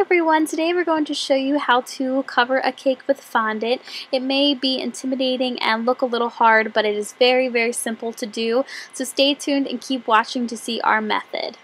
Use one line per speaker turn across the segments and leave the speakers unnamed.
everyone, today we're going to show you how to cover a cake with fondant. It may be intimidating and look a little hard, but it is very simple to do. So stay tuned and keep watching to see our method.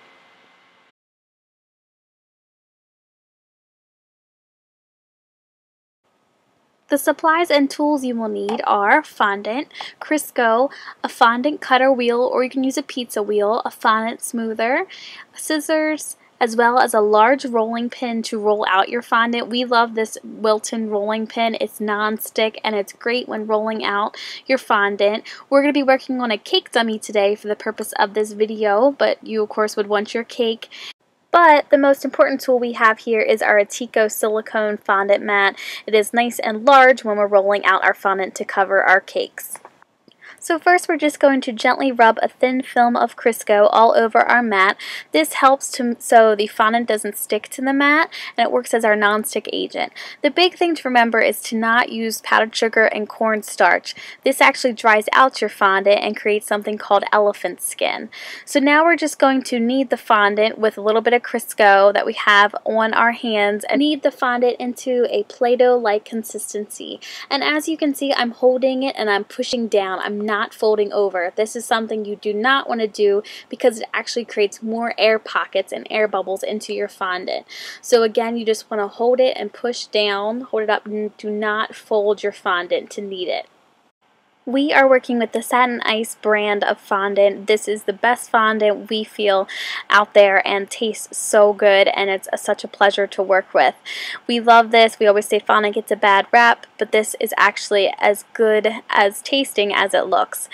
The supplies and tools you will need are fondant, Crisco, a fondant cutter wheel, or you can use a pizza wheel, a fondant smoother, scissors, as well as a large rolling pin to roll out your fondant. We love this Wilton rolling pin. It's non-stick and it's great when rolling out your fondant. We're going to be working on a cake dummy today for the purpose of this video, but you of course would want your cake. But the most important tool we have here is our Atico silicone fondant mat. It is nice and large when we're rolling out our fondant to cover our cakes. So first we're just going to gently rub a thin film of Crisco all over our mat. This helps so the fondant doesn't stick to the mat, and it works as our non-stick agent. The big thing to remember is to not use powdered sugar and cornstarch. This actually dries out your fondant and creates something called elephant skin. So now we're just going to knead the fondant with a little bit of Crisco that we have on our hands and knead the fondant into a Play-Doh-like consistency. And as you can see, I'm holding it and I'm pushing down. I'm not folding over. This is something you do not want to do because it actually creates more air pockets and air bubbles into your fondant. So again, you just want to hold it and push down, hold it up, and do not fold your fondant to knead it. We are working with the Satin Ice brand of fondant. This is the best fondant we feel out there and tastes so good, and it's such a pleasure to work with. We love this. We always say fondant gets a bad rap, but this is actually as good as tasting as it looks.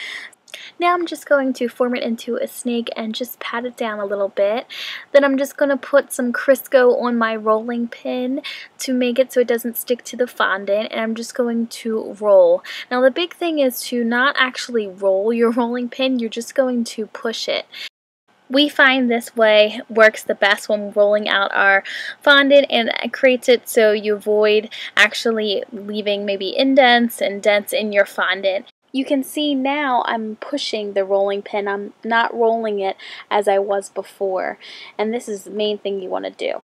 Now I'm just going to form it into a snake and just pat it down a little bit. Then I'm just going to put some Crisco on my rolling pin to make it so it doesn't stick to the fondant, and I'm just going to roll. Now the big thing is to not actually roll your rolling pin, you're just going to push it. We find this way works the best when rolling out our fondant, and it creates it so you avoid actually leaving maybe indents and dents in your fondant. You can see now I'm pushing the rolling pin. I'm not rolling it as I was before, and this is the main thing you want to do.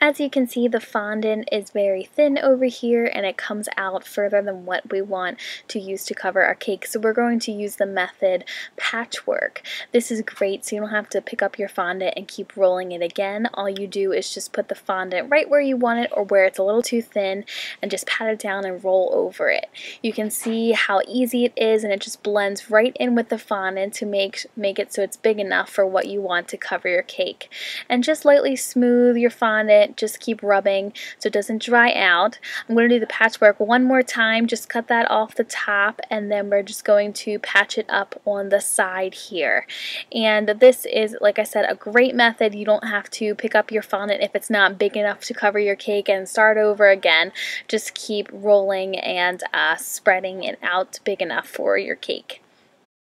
As you can see, the fondant is very thin over here and it comes out further than what we want to use to cover our cake. So we're going to use the method patchwork. This is great so you don't have to pick up your fondant and keep rolling it again. All you do is just put the fondant right where you want it or where it's a little too thin and just pat it down and roll over it. You can see how easy it is, and it just blends right in with the fondant to make it so it's big enough for what you want to cover your cake. And just lightly smooth your fondant. Just keep rubbing so it doesn't dry out. I'm going to do the patchwork one more time. Just cut that off the top, and then we're just going to patch it up on the side here. And this is, like I said, a great method. You don't have to pick up your fondant if it's not big enough to cover your cake and start over again. Just keep rolling and spreading it out big enough for your cake.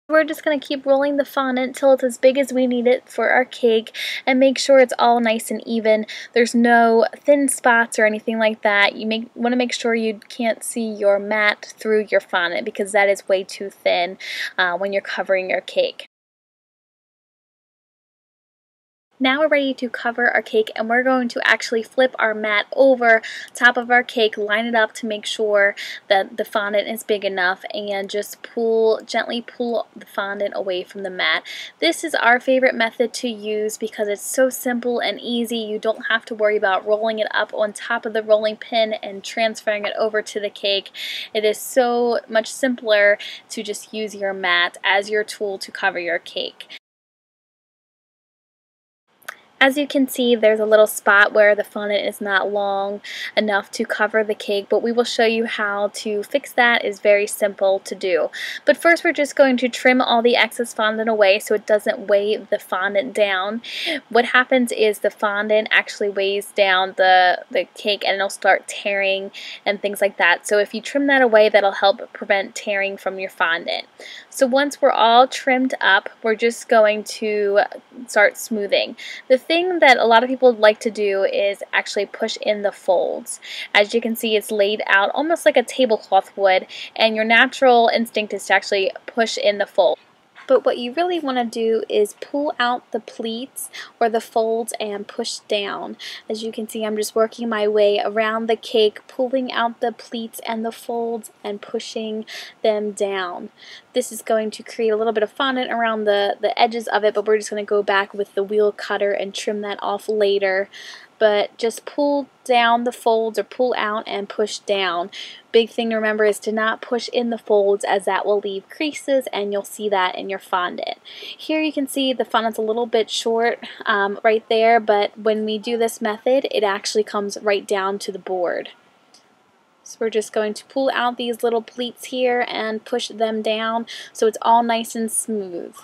We're just going to keep rolling the fondant till it's as big as we need it for our cake, and make sure it's all nice and even. There's no thin spots or anything like that. You want to make sure you can't see your mat through your fondant because that is way too thin when you're covering your cake. Now we're ready to cover our cake, and we're going to actually flip our mat over top of our cake, line it up to make sure that the fondant is big enough, and just gently pull the fondant away from the mat. This is our favorite method to use because it's so simple and easy. You don't have to worry about rolling it up on top of the rolling pin and transferring it over to the cake. It is so much simpler to just use your mat as your tool to cover your cake. As you can see, there's a little spot where the fondant is not long enough to cover the cake, but we will show you how to fix that. It's very simple to do. But first we're just going to trim all the excess fondant away so it doesn't weigh the fondant down. What happens is the fondant actually weighs down the cake, and it'll start tearing and things like that. So if you trim that away, that'll help prevent tearing from your fondant. So once we're all trimmed up, we're just going to start smoothing. The thing that a lot of people like to do is actually push in the folds. As you can see, it's laid out almost like a tablecloth would, and your natural instinct is to actually push in the fold. But what you really want to do is pull out the pleats or the folds and push down. As you can see, I'm just working my way around the cake, pulling out the pleats and the folds and pushing them down. This is going to create a little bit of fondant around the edges of it, but we're just going to go back with the wheel cutter and trim that off later. But just pull down the folds or pull out and push down. Big thing to remember is to not push in the folds, as that will leave creases, and you'll see that in your fondant. Here you can see the fondant's a little bit short right there, but when we do this method, it actually comes right down to the board. So we're just going to pull out these little pleats here and push them down so it's all nice and smooth.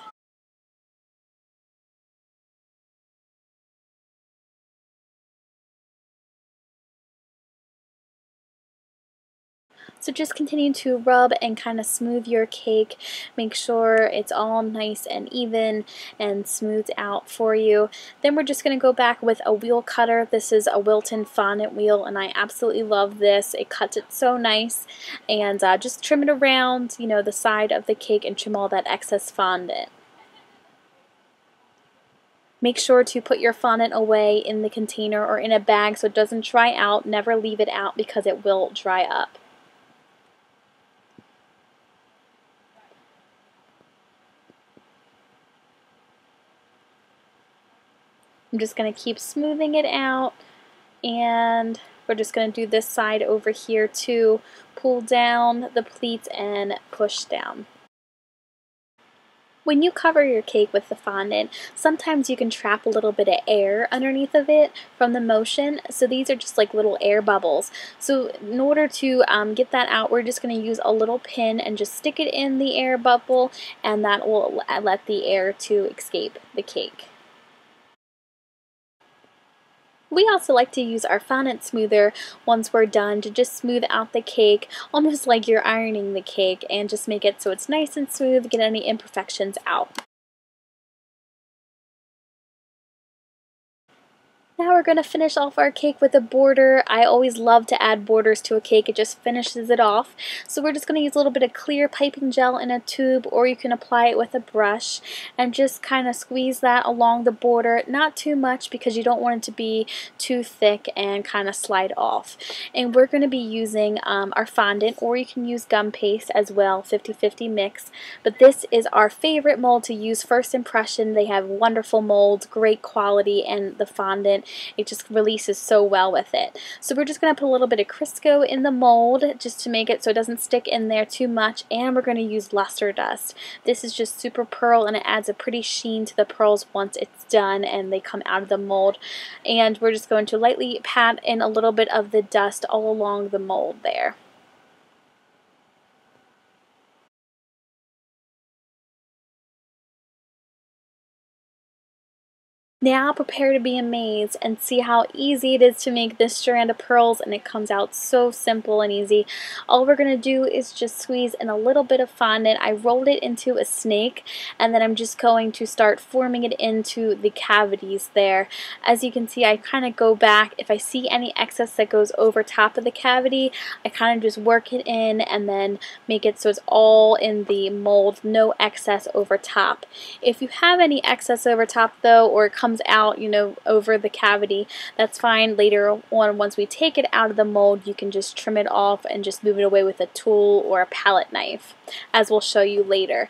So just continue to rub and kind of smooth your cake. Make sure it's all nice and even and smoothed out for you. Then we're just going to go back with a wheel cutter. This is a Wilton fondant wheel, and I absolutely love this. It cuts it so nice. And just trim it around, you know, the side of the cake and trim all that excess fondant. Make sure to put your fondant away in the container or in a bag so it doesn't dry out. Never leave it out because it will dry up. I'm just going to keep smoothing it out, and we're just going to do this side over here too. Pull down the pleats and push down. When you cover your cake with the fondant, sometimes you can trap a little bit of air underneath of it from the motion. So these are just like little air bubbles. So in order to get that out, we're just going to use a little pin and just stick it in the air bubble, and that will let the air to escape the cake. We also like to use our fondant smoother once we're done to just smooth out the cake, almost like you're ironing the cake, and just make it so it's nice and smooth, get any imperfections out. Now we're going to finish off our cake with a border. I always love to add borders to a cake. It just finishes it off. So we're just going to use a little bit of clear piping gel in a tube, or you can apply it with a brush and just kind of squeeze that along the border. Not too much because you don't want it to be too thick and kind of slide off. And we're going to be using our fondant, or you can use gum paste as well, 50-50 mix. But this is our favorite mold to use, First Impression. They have wonderful molds, great quality, and the fondant, it just releases so well with it. So we're just going to put a little bit of Crisco in the mold just to make it so it doesn't stick in there too much, and we're going to use luster dust. This is just super pearl, and it adds a pretty sheen to the pearls once it's done and they come out of the mold. And we're just going to lightly pat in a little bit of the dust all along the mold there. Now prepare to be amazed and see how easy it is to make this strand of pearls, and it comes out so simple and easy. All we're going to do is just squeeze in a little bit of fondant. I rolled it into a snake, and then I'm just going to start forming it into the cavities there. As you can see, I kind of go back. If I see any excess that goes over top of the cavity, I kind of just work it in and then make it so it's all in the mold, no excess over top. If you have any excess over top though, or it comes out, you know, over the cavity, that's fine. Later on, once we take it out of the mold, you can just trim it off and just move it away with a tool or a palette knife, as we'll show you later.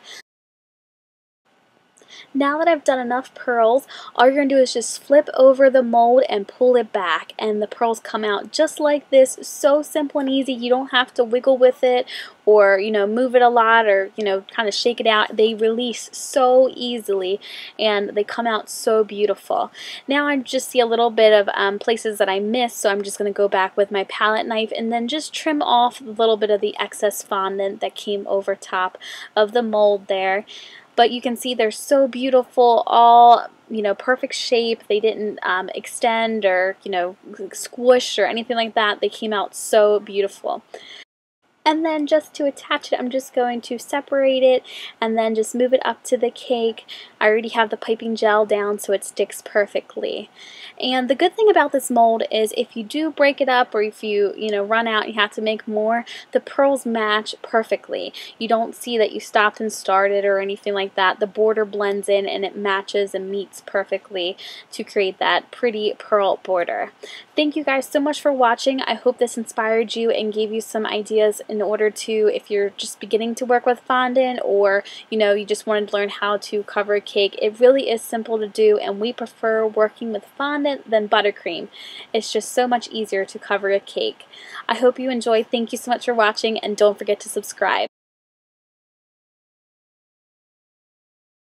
Now that I've done enough pearls, all you're going to do is just flip over the mold and pull it back, and the pearls come out just like this. So simple and easy. You don't have to wiggle with it or, you know, move it a lot or, you know, kind of shake it out. They release so easily and they come out so beautiful. Now I just see a little bit of places that I missed, so I'm just going to go back with my palette knife and then just trim off a little bit of the excess fondant that came over top of the mold there. But you can see they're so beautiful, all, you know, perfect shape. They didn't extend or, you know, squish or anything like that. They came out so beautiful. And then just to attach it, I'm just going to separate it and then just move it up to the cake. I already have the piping gel down so it sticks perfectly. And the good thing about this mold is if you do break it up, or if you run out and you have to make more, the pearls match perfectly. You don't see that you stopped and started or anything like that. The border blends in and it matches and meets perfectly to create that pretty pearl border. Thank you guys so much for watching. I hope this inspired you and gave you some ideas in order to, if you're just beginning to work with fondant, or you just wanted to learn how to cover a cake. It really is simple to do, and we prefer working with fondant than buttercream. It's just so much easier to cover a cake. I hope you enjoyed. Thank you so much for watching, and don't forget to subscribe.